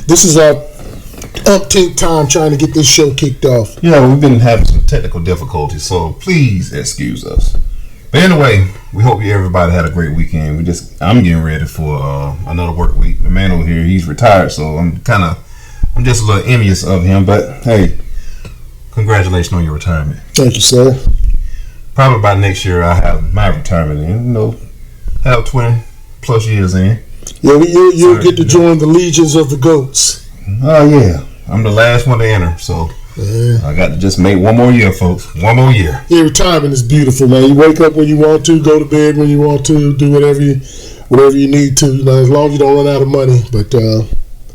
This is our umpteenth time trying to get this show kicked off. Yeah, we've been having some technical difficulties, so please excuse us. But anyway, we hope everybody had a great weekend. I'm getting ready for another work week. The man over here, he's retired, so I'm just a little envious of him. But hey, congratulations on your retirement. Thank you, sir. Probably by next year I'll have my retirement in. Have 20 plus years in. Yeah, you'll get to join the legions of the goats. Oh yeah, I'm the last one to enter, so yeah. I got to just make one more year, folks. One more year. Yeah, retirement is beautiful, man. You wake up when you want to, go to bed when you want to, do whatever you need to. As long as you don't run out of money. But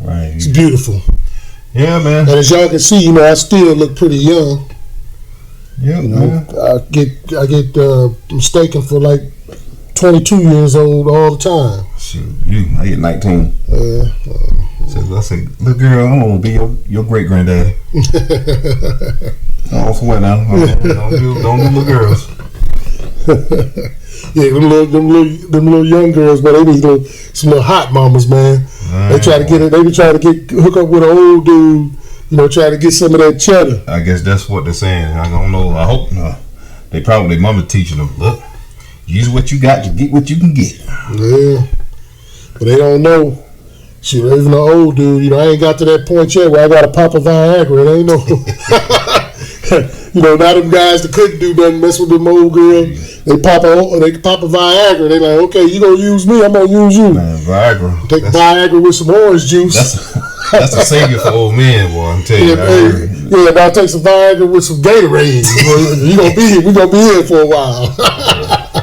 right, it's beautiful. Yeah, man. And as y'all can see, I still look pretty young. Yeah, man. I get mistaken for like 22 years old all the time. Shoot, I get 19. Yeah. I said, little girl, I'm gonna be your great granddaddy. Oh, for what now? Don't do little girls. Yeah, them little young girls, man. They be some little hot mamas, man. They try to hook up with an old dude. Try to get some of that cheddar. I guess that's what they're saying. I don't know. I hope not. They probably mama teaching them. Look, use what you got to get what you can get. Yeah, but they don't know. Shoot, even an old dude, I ain't got to that point yet where I got to pop a Viagra. It ain't no, not them guys that couldn't do nothing, mess with them old girls. They pop a Viagra. They like, okay, you gonna use me, I'm gonna use you. Man, Viagra. Take Viagra with some orange juice. That's a savior for old men, boy. I'm telling you. Now take some Viagra with some Gatorade. We gonna be here for a while.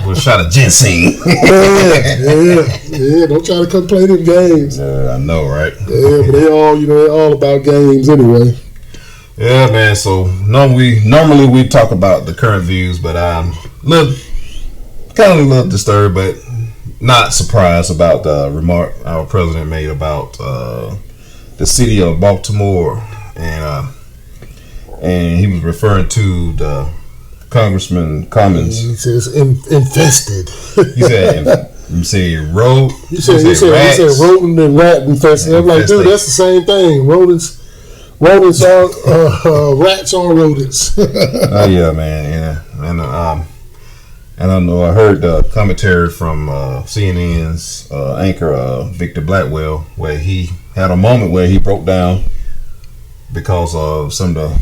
With a shot of ginseng. Yeah. Don't try to come play them games. I know, right? Yeah, but they're all about games anyway. Yeah, man. So normally we talk about the current views, but I'm kind of a little disturbed, but not surprised about the remark our president made about the city of Baltimore, and he was referring to the Congressman Cummings. He says infested. He said rodent. He said rodent and rat infested. I'm like, dude, that's the same thing. Rodents are rats are rodents. Oh yeah, man. Yeah, and I don't know. I heard the commentary from CNN's anchor Victor Blackwell, where he had a moment where he broke down because of some of the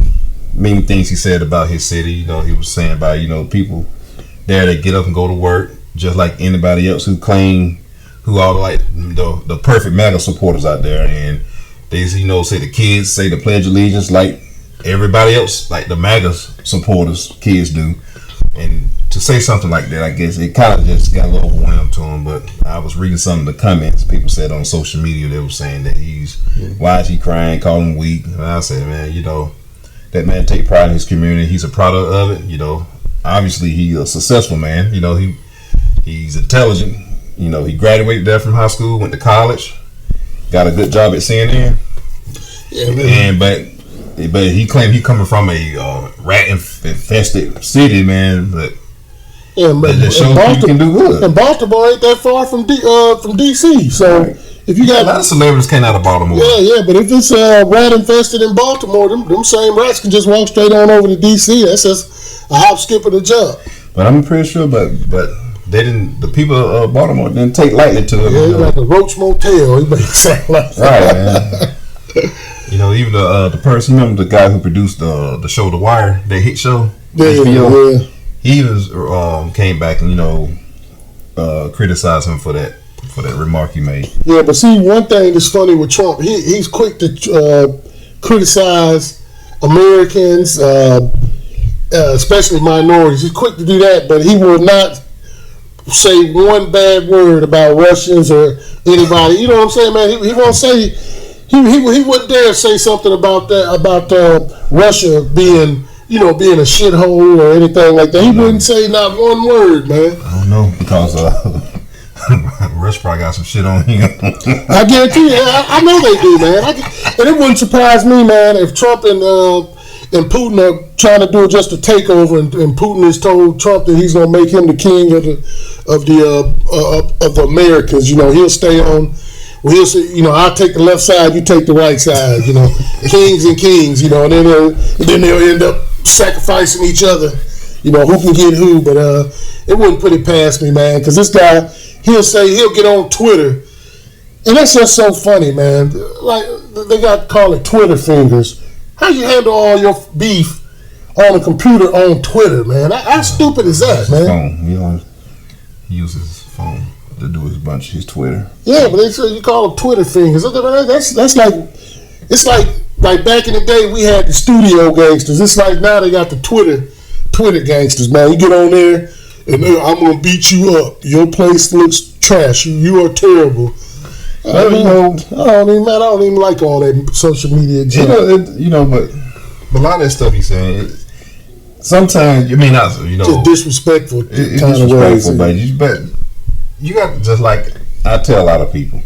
mean things he said about his city. He was saying about people there that get up and go to work just like anybody else who are like the perfect MAGA supporters out there, and they say the kids say the Pledge of Allegiance like everybody else, like the MAGA supporters kids do. And to say something like that, I guess it kind of just got a little overwhelmed to him. But I was reading some of the comments people said on social media. They were saying that why is he crying, calling him weak? And I said, man, that man take pride in his community. He's a product of it. Obviously he's a successful man. He's intelligent. He graduated there from high school, went to college, got a good job at CNN. Yeah, man. But he claimed he coming from a rat-infested city, man. But that shows you can do good. And Baltimore ain't that far from DC. So right. If you got a lot of celebrities came out of Baltimore. Yeah. But if it's rat-infested in Baltimore, them same rats can just walk straight on over to DC. That's just a hop, skip, and a jump. But I'm pretty sure, but they didn't. The people of Baltimore didn't take lightly to it. Yeah, like a Roach Motel. He made it sound like that. Right, man. Even the person, remember the guy who produced the show The Wire, that hit show, HBO? Yeah. He was came back and criticized him for that remark he made. Yeah, but see, one thing that's funny with Trump, he's quick to criticize Americans, especially minorities. He's quick to do that, but he will not say one bad word about Russians or anybody. You know what I'm saying, man? He won't say. He wouldn't dare say something about Russia being a shithole or anything like that. He wouldn't say not one word, man. I don't know, because Russia probably got some shit on him. I guarantee you, I know they do, man. And it wouldn't surprise me, man, if Trump and Putin are trying to do just a takeover, and Putin has told Trump that he's going to make him the king of the Americans. He'll stay on Well, he'll say, I'll take the left side, you take the right side. Kings and kings. And then they'll end up sacrificing each other. Who can get who? But it wouldn't put it past me, man. Because this guy, he'll get on Twitter, and that's just so funny, man. Like they call it Twitter fingers. How you handle all your beef on a computer on Twitter, man? How stupid is that, man? He uses his phone to do his Twitter. Yeah, but they say you call them Twitter fingers. That's like, it's like back in the day we had the studio gangsters. It's like now they got the Twitter gangsters, man. You get on there and I'm gonna beat you up. Your place looks trash. You are terrible. I don't even like all that social media junk. But a lot of that stuff he's saying, sometimes just disrespectful. It's disrespectful, but you got to, just like I tell a lot of people,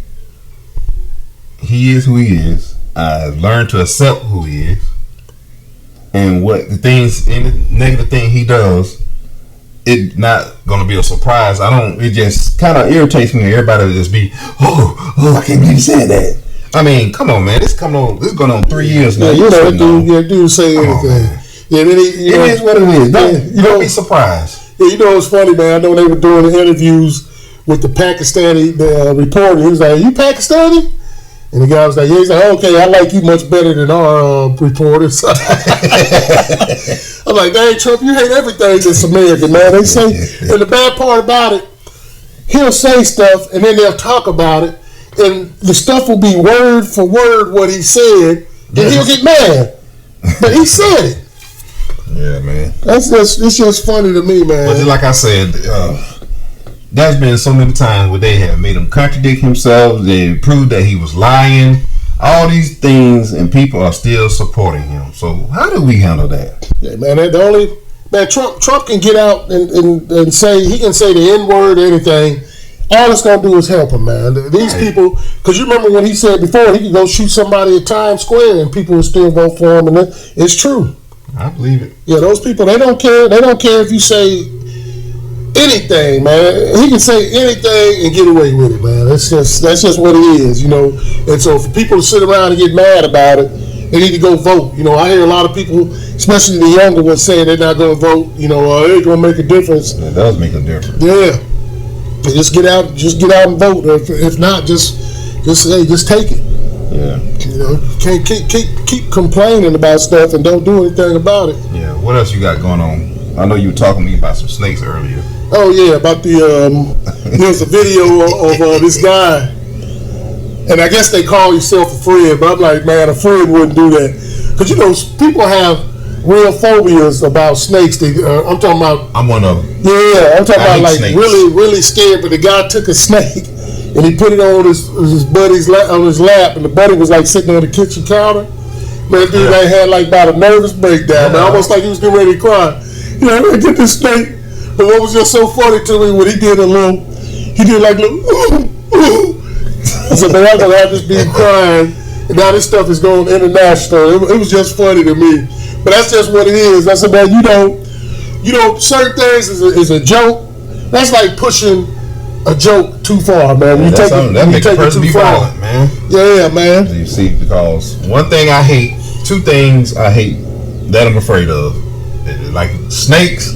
he is who he is. I've learned to accept who he is, and what the things, any negative thing he does, it's not gonna be a surprise. It just kind of irritates me. Everybody will just be, I can't believe you said that. I mean, come on, man. This going on 3 years now. Dude say anything. It is what it is. Don't be surprised. Yeah, it's funny, man. I know they were doing the interviews with the Pakistani reporter. He was like, "Are you Pakistani?" And the guy was like, "Yeah." He's like, "Okay, I like you much better than our reporters." I'm like, "Dang, Trump, you hate everything that's American, man." They say, and the bad part about it, he'll say stuff, and then they'll talk about it, and the stuff will be word for word what he said, and he'll get mad. But he said it. Yeah, man. It's just funny to me, man. But just like I said, there's been so many times where they have made him contradict himself. They proved that he was lying. All these things, and people are still supporting him. So how do we handle that? Yeah, man. Trump can get out and say, he can say the N-word or anything. All it's gonna do is help him, man. These people, because you remember when he said before he could go shoot somebody at Times Square and people would still vote for him, and it's true. I believe it. Yeah, those people, they don't care. They don't care if you say anything, man. He can say anything and get away with it, man. That's just what it is, And so for people to sit around and get mad about it, they need to go vote. I hear a lot of people, especially the younger ones, saying they're not going to vote. It ain't going to make a difference. It does make a difference. Yeah. Just get out and vote. If not, just take it. Yeah. Can't keep complaining about stuff and don't do anything about it. Yeah. What else you got going on? I know you were talking to me about some snakes earlier. Oh yeah, about there's a video of this guy, and I guess they call yourself a friend, but I'm like, man, a friend wouldn't do that, because people have real phobias about snakes. I'm talking about. I'm one of them. Yeah, I'm talking about like snakes. really scared. But the guy took a snake and he put it on his buddy's on his lap, and the buddy was like sitting on the kitchen counter. Man, dude, like had like about a nervous breakdown, man, almost like he was getting ready to cry. I get this snake. But what was just so funny to me when he did like ooh. I said, man, I'm gonna have this dude crying, and now this stuff is going international. It was just funny to me. But that's just what it is. I said, man, certain things is a joke. That's like pushing a joke too far, man. Yeah, that makes a person be violent, man. Yeah, man. You see, because one thing I hate, two things I hate that I'm afraid of, like snakes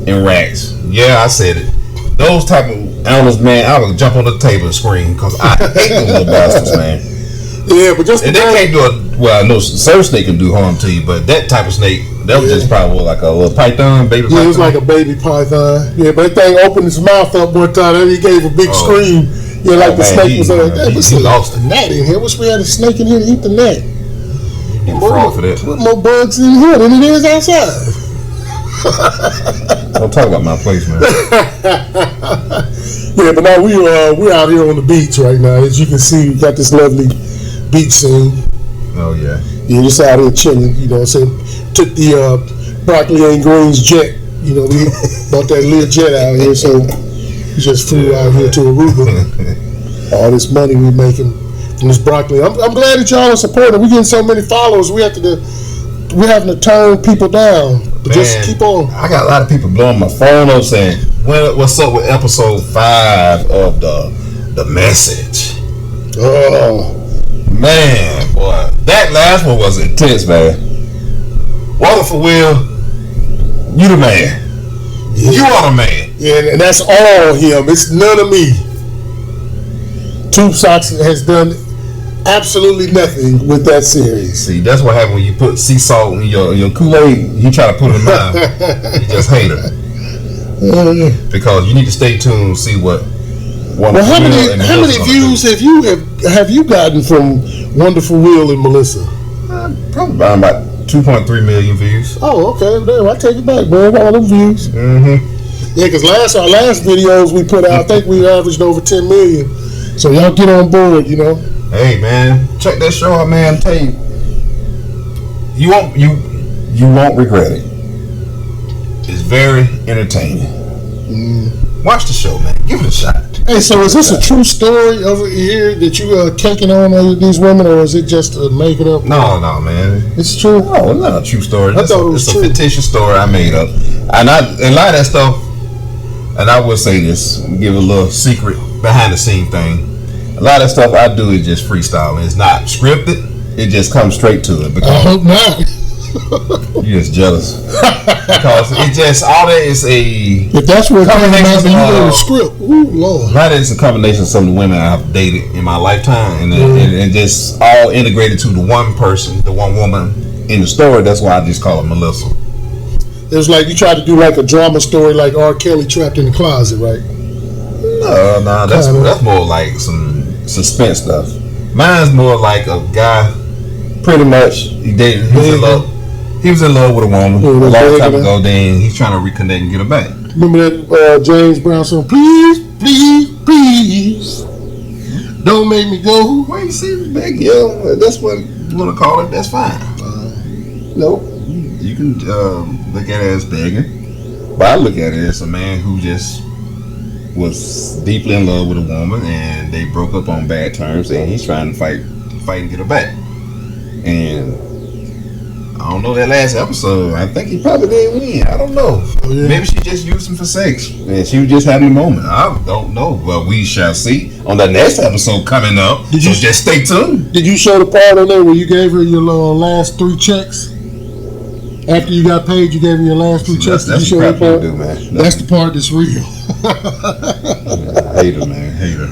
and rats. Yeah, I said it. Those type of animals, man, I would jump on the table and scream because I hate those little bastards, man. Yeah, but just and they can't do it. Well, I know certain snake can do harm to you, but that type of snake, that was just probably like a little python, baby python. Yeah, it was like a baby python. Yeah, but that thing opened its mouth up one time and he gave a big scream. Yeah, like the snake was like, he lost it. Gnat in here. Wish we had a snake in here to eat the gnat. For that. Put more bugs in here than it is outside. Don't talk about my place, man. Yeah, but now we're out here on the beach right now. As you can see, we got this lovely beach scene. Oh yeah. Yeah, just out here chilling. So took the broccoli and greens jet. We bought that little jet out here, so we just flew out here to Aruba. All this money we making from this broccoli. I'm glad that y'all are supporting. We getting so many followers. We're having to turn people down. But just keep on. I got a lot of people blowing my phone up saying, "What's up with episode 5 of the message?" Oh. Man, boy. That last one was intense, man. Wonderful Will, you the man. Yeah. You are the man. Yeah, and that's all him. It's none of me. Tube Socks has done absolutely nothing with that series. See, that's what happens when you put sea salt in your Kool-Aid. You try to put it in mine. You just hate her. Because you need to stay tuned and see what. Well, how many views have you gotten from Wonderful Will and Melissa? Probably about 2.3 million views. Oh, okay. Damn, I take it back, bro. All them views. Mm-hmm. Yeah, because our last videos we put out, I think we averaged over 10 million. So y'all get on board, you know. Hey, man, check that show out, man. I'm telling you, you won't regret it. It's very entertaining. Watch the show, man. Give it a shot. Hey, so is this a true story over here that you are taking on these women, or is it just making up? No, man. It's true. No, it's not a true story. I thought it was true. It's a fictitious story I made up, and a lot of that stuff. And I will say this, give a little secret behind the scene thing. A lot of stuff I do is just freestyling. It's not scripted. It just comes straight to it. I hope not. You're just jealous. Because it just, all that is a... If that's what comes out, then you go to script. Ooh, Lord. That is a combination of some of the women I've dated in my lifetime. And just all integrated to the one person, the one woman in the story. That's why I just call her Melissa. It was like you tried to do like a drama story like R. Kelly trapped in the closet, right? No, that's more like some suspense stuff. Mine's more like a guy, pretty much, he was in love with a woman a long time ago, then he's trying to reconnect and get her back. Remember that James Brown song, please, please, please, don't make me go. Well, you see, back, yeah, that's what you want to call it, that's fine. Nope. You can look at it as begging, but I look at it as a man who just was deeply in love with a woman, and they broke up on bad terms, and he's trying to fight and get her back. And I don't know that last episode. I think he probably didn't win. I don't know. Oh, yeah. Maybe she just used him for sex, and she was just having a moment. I don't know. Well, we shall see on the next episode coming up. So just stay tuned. Did you show the part on there where you gave her your last 3 checks? After you got paid, you gave her your last 3 checks. That's the crap you do, man. That's the part that's real. Hater, man. Hater.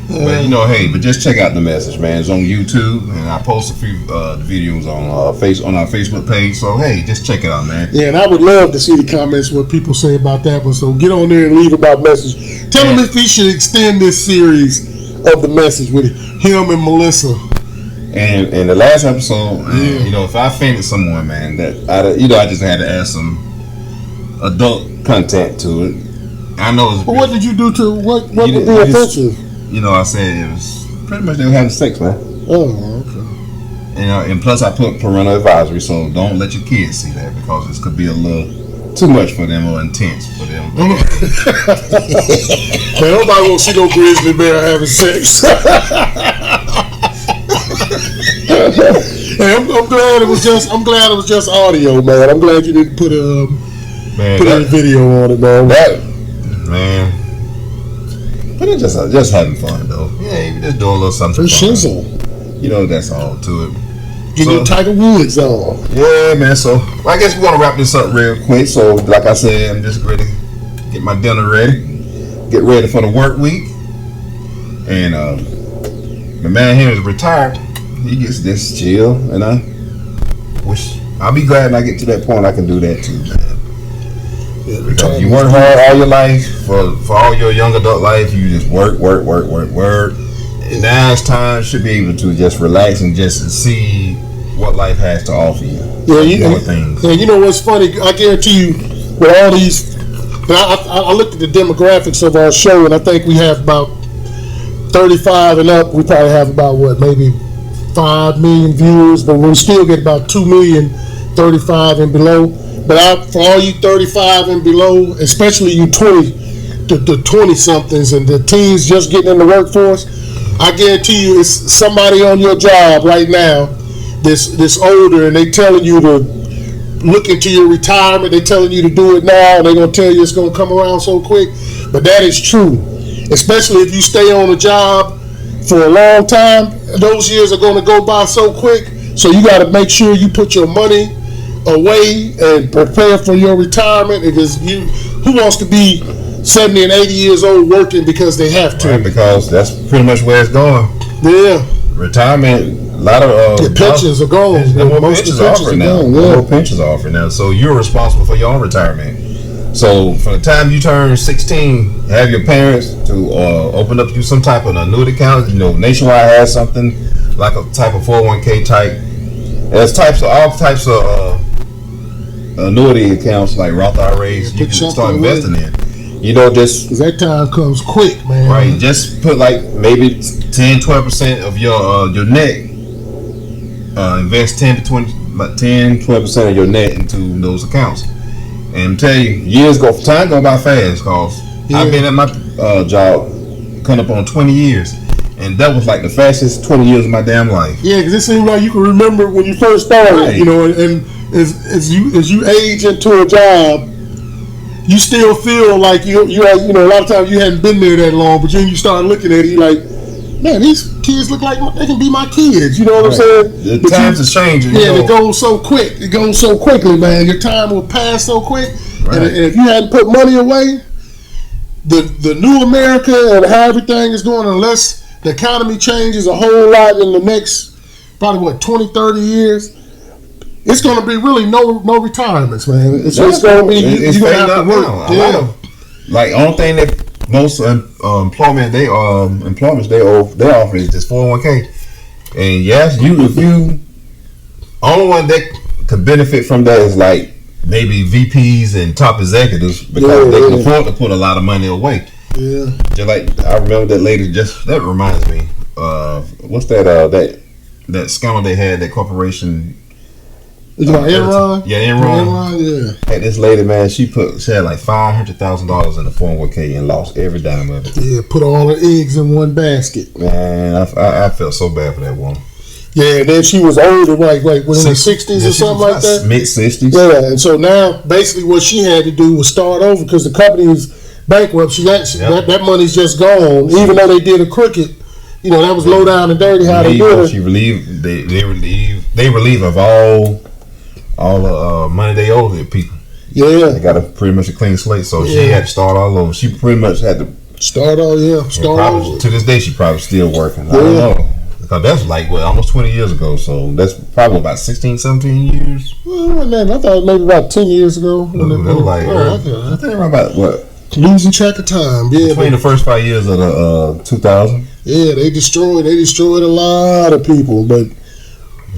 But but just check out the message, man. It's on YouTube, and I post a few videos on our Facebook page. So hey, just check it out, man. Yeah, and I would love to see the comments what people say about that one. So get on there and leave about message. Tell them if he should extend this series of the message with him and Melissa. And in the last episode, if I offended someone, man, that I just had to add some adult content to it. I know it's. But what did you do to what would be offensive? I said it was pretty much they were having sex, man. Oh, okay. And plus I put parental advisory, so don't let your kids see that because this could be a little too much for them or intense for them. Man, nobody won't see no grizzly bear having sex. Hey, I'm glad it was just audio, man. I'm glad you didn't put a video on it, man. But it's just having fun, though. Yeah, you just doing a little something. For shizzle. That's all to it. Get your Tiger Woods on. Yeah, man. So I guess we're gonna wrap this up real quick. So, like I said, I'm just ready to get my dinner ready, get ready for the work week, and the man here is retired. He gets this chill, and I'll be glad when I get to that point I can do that too, man. Yeah, because you work hard all your life for all your young adult life. You just work. And now it's time should be able to just relax and just see what life has to offer you. Yeah, things. Yeah, you know what's funny? I guarantee you, with all these, I looked at the demographics of our show, and I think we have about 35 and up. We probably have about maybe 5 million viewers, but we still get about 2 million 35 and below. But for all you 35 and below, especially you 20, the 20-somethings and the teens just getting in the workforce, I guarantee you it's somebody on your job right now that's older, and they telling you to look into your retirement. They telling you to do it now, and they're going to tell you it's going to come around so quick. But that is true, especially if you stay on a job for a long time. Those years are going to go by so quick. So you got to make sure you put your money away and prepare for your retirement. Because who wants to be 70 and 80 years old working because they have to? Right, because that's pretty much where it's going. Yeah. Retirement, a lot of the pensions are gone. Most pensions are offered now. More pensions are offered now. So you're responsible for your own retirement. So from the time you turn 16, have your parents to open up you some type of annuity account. You know, Nationwide has something like a type of 401k type. There's all types of annuity accounts like Roth IRAs you can start investing in. You know, just that time comes quick, man. Right, just put like maybe 10-12% of your net. Invest 10-12% of your net into those accounts. And I'm telling you, years go, time go by fast. Cause I've been at my job coming up on 20 years, and that was like the fastest 20 years of my damn life. Yeah, because it seems like you can remember when you first started. Right. You know, and as you age into a job, you still feel like you know, a lot of times you hadn't been there that long, but then you start looking at it, you're like, man, these kids look like they can be my kids. You know what I'm saying? The times are changing. Yeah, it goes so quick. It goes so quickly, man. Your time will pass so quick. Right. And if you hadn't put money away, the new America and how everything is going, unless the economy changes a whole lot in the next probably 20, 30 years, it's going to be really no retirements, man. It's going to be you're going to have to work. Yeah. Like only thing that most employments they offer is just 401k, and yes, if you only one that could benefit from that is like maybe VPs and top executives because they can afford to put a lot of money away. Yeah, just like I remember that lady. That reminds me of what's that scandal they had, that corporation. Is it Enron? Yeah, Enron. Yeah. Had this lady, man, she had like $500,000 in the 401k and lost every dime of it. Yeah, put all her eggs in one basket. Man, I felt so bad for that woman. Yeah, and then she was older, like in her 60s or something like that. Mid-60s. Yeah, and so now basically what she had to do was start over because the company was bankrupt. That money's just gone, even though they did a crooked. You know, that was low down and dirty how they did it. She relieved. They relieve of all the money they owe the people. Yeah, they got pretty much a clean slate, so she had to start all over. She pretty much had to start all over. To this day, she probably still working. I don't know, because that's like almost 20 years ago. So that's probably about 16, 17 years. Well, man, I thought maybe about 10 years ago. I think around about what? Losing track of time. Yeah, between the first 5 years of the 2000. Yeah, they destroyed a lot of people, but.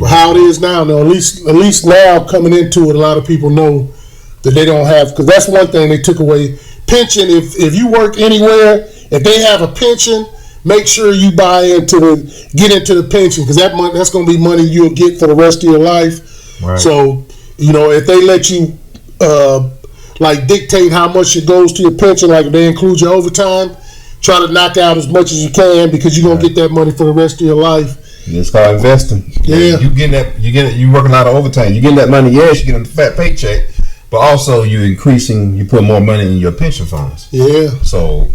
How it is now, at least now coming into it, a lot of people know that they don't have, because that's one thing they took away. Pension, if you work anywhere, if they have a pension, make sure you get into the pension, because that's going to be money you'll get for the rest of your life. Right. So, you know, if they let you like dictate how much it goes to your pension, like if they include your overtime, try to knock out as much as you can, because you're going to get that money for the rest of your life. It's called investing. Yeah, you working a lot of overtime. You getting that money. Yes, you getting a fat paycheck, but also you put more money in your pension funds. Yeah. So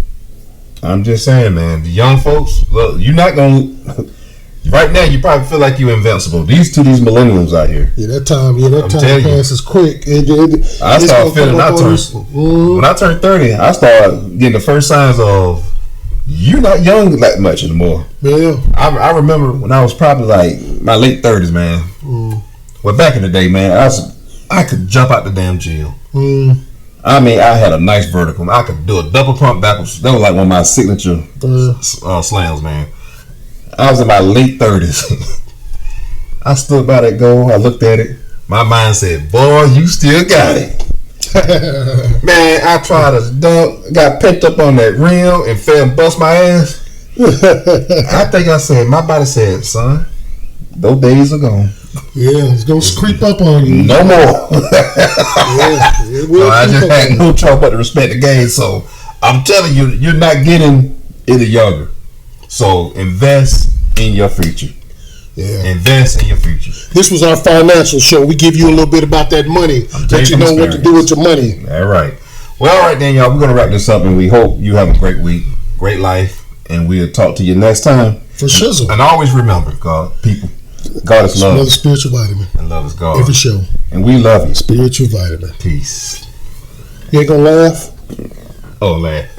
I'm just saying, man, the young folks, look, you're not gonna. Right now, you probably feel like you're invincible. These millennials out here. Yeah, that time passes quick. I started feeling when I turned 30. I started getting the first signs of. You're not young that much anymore. Yeah. I remember when I was probably like my late 30s, man. Well, back in the day, man, I could jump out the damn gym. I mean, I had a nice vertical. I could do a double pump backwards. That was like one of my signature slams, man. I was in my late 30s. I stood by that goal. I looked at it. My mind said, boy, you still got it. Man, I tried to dunk, got picked up on that rim and fell and bust my ass. I think my body said, son, those days are gone. Yeah, it's going to creep up on you. No more. It will. So I just had no choice but to respect the game. So I'm telling you, you're not getting any younger. So invest in your future. Yeah. Invest in your future. This was our financial show. We give you a little bit about that money. Let you know what to do with your money. All right. Well, all right then, y'all. We're going to wrap this up, and we hope you have a great week, great life, and we'll talk to you next time. For shizzle. And always remember, God, people, God is love. Another spiritual vitamin. And love is God. Every show. And we love you. Spiritual vitamin. Peace. You ain't gonna laugh? Oh, laugh.